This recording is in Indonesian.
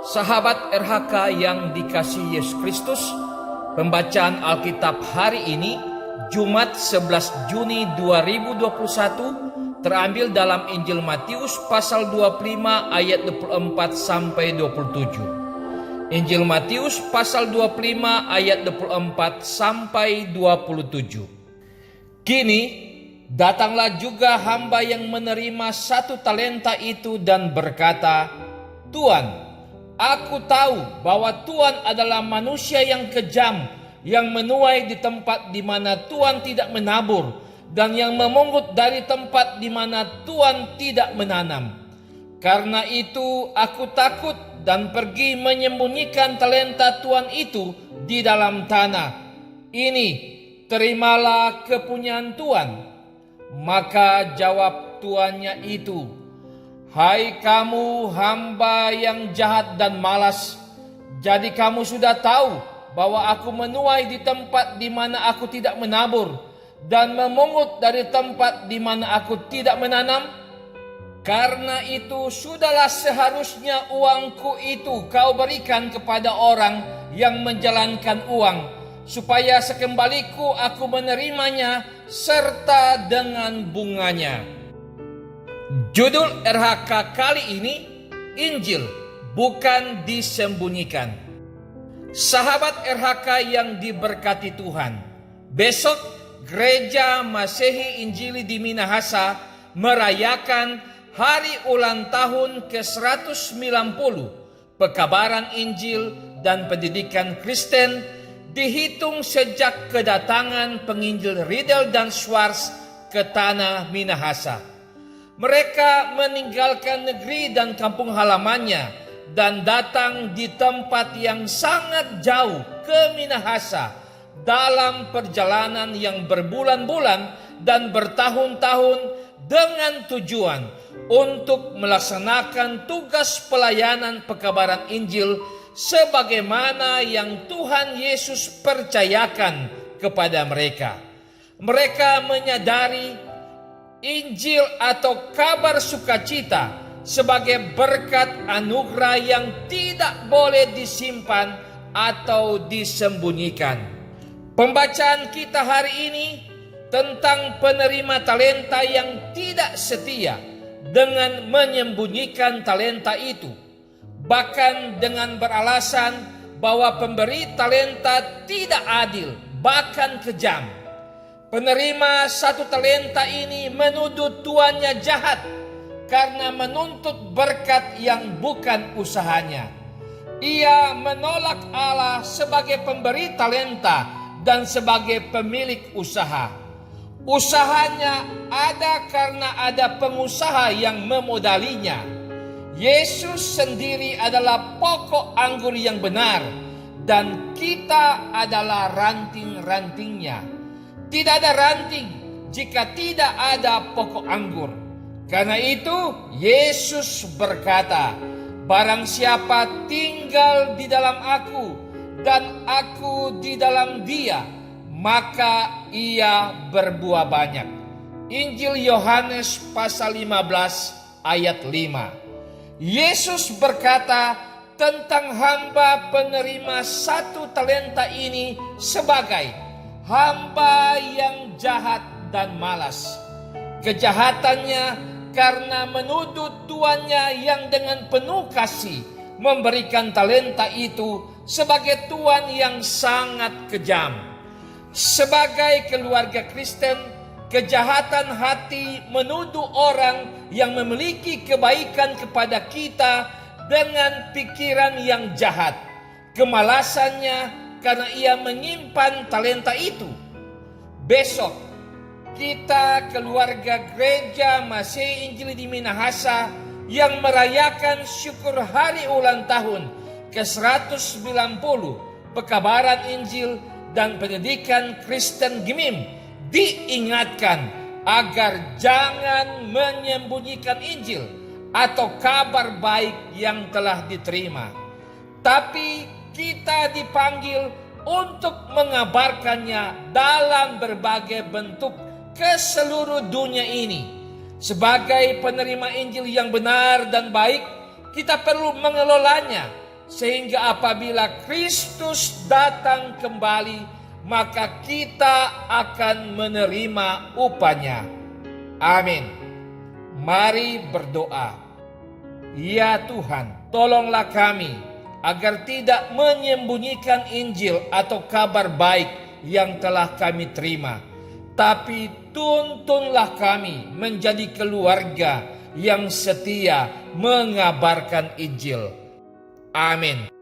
Sahabat RHK yang dikasihi Yesus Kristus, pembacaan Alkitab hari ini Jumat 11 Juni 2021 terambil dalam Injil Matius pasal 25 ayat 24 sampai 27. Injil Matius pasal 25 ayat 24 sampai 27. Kini datanglah juga hamba yang menerima 1 talenta itu dan berkata, "Tuan, aku tahu bahwa Tuhan adalah manusia yang kejam, yang menuai di tempat di mana Tuhan tidak menabur, dan yang memungut dari tempat di mana Tuhan tidak menanam. Karena itu aku takut dan pergi menyembunyikan talenta Tuhan itu di dalam tanah. Ini, terimalah kepunyaan Tuhan." Maka jawab tuannya itu, "Hai kamu hamba yang jahat dan malas, jadi kamu sudah tahu bahwa aku menuai di tempat di mana aku tidak menabur dan memungut dari tempat di mana aku tidak menanam? Karena itu sudahlah seharusnya uangku itu kau berikan kepada orang yang menjalankan uang, supaya sekembaliku aku menerimanya serta dengan bunganya." Judul RHK kali ini, Injil bukan disembunyikan. Sahabat RHK yang diberkati Tuhan, besok Gereja Masehi Injili di Minahasa merayakan hari ulang tahun ke-190 pekabaran Injil dan pendidikan Kristen, dihitung sejak kedatangan penginjil Riedel dan Schwartz ke tanah Minahasa. Mereka meninggalkan negeri dan kampung halamannya dan datang di tempat yang sangat jauh ke Minahasa dalam perjalanan yang berbulan-bulan dan bertahun-tahun dengan tujuan untuk melaksanakan tugas pelayanan pekabaran Injil sebagaimana yang Tuhan Yesus percayakan kepada mereka. Mereka menyadari Injil atau kabar sukacita sebagai berkat anugerah yang tidak boleh disimpan atau disembunyikan. Pembacaan kita hari ini tentang penerima talenta yang tidak setia dengan menyembunyikan talenta itu, bahkan dengan beralasan bahwa pemberi talenta tidak adil, bahkan kejam. Penerima 1 talenta ini menuduh tuannya jahat karena menuntut berkat yang bukan usahanya. Ia menolak Allah sebagai pemberi talenta dan sebagai pemilik usaha. Usahanya ada karena ada pengusaha yang memodalinya. Yesus sendiri adalah pokok anggur yang benar dan kita adalah ranting-rantingnya. Tidak ada ranting jika tidak ada pokok anggur. Karena itu Yesus berkata, "Barang siapa tinggal di dalam aku dan aku di dalam dia, maka ia berbuah banyak." Injil Yohanes pasal 15 ayat 5. Yesus berkata tentang hamba penerima 1 talenta ini sebagai hamba yang jahat dan malas. Kejahatannya karena menuduh tuannya yang dengan penuh kasih memberikan talenta itu sebagai tuan yang sangat kejam. Sebagai keluarga Kristen, kejahatan hati menuduh orang yang memiliki kebaikan kepada kita dengan pikiran yang jahat. Kemalasannya karena ia menyimpan talenta itu. Besok kita keluarga Gereja Masehi Injili di Minahasa yang merayakan syukur hari ulang tahun ke-190 pekabaran Injil dan pendidikan Kristen GMIM diingatkan agar jangan menyembunyikan Injil atau kabar baik yang telah diterima, tapi kita dipanggil untuk mengabarkannya dalam berbagai bentuk ke seluruh dunia ini. Sebagai penerima Injil yang benar dan baik, kita perlu mengelolanya sehingga apabila Kristus datang kembali, maka kita akan menerima upahnya. Amin. Mari berdoa. Ya Tuhan, tolonglah kami agar tidak menyembunyikan Injil atau kabar baik yang telah kami terima, tapi tuntunlah kami menjadi keluarga yang setia mengabarkan Injil. Amin.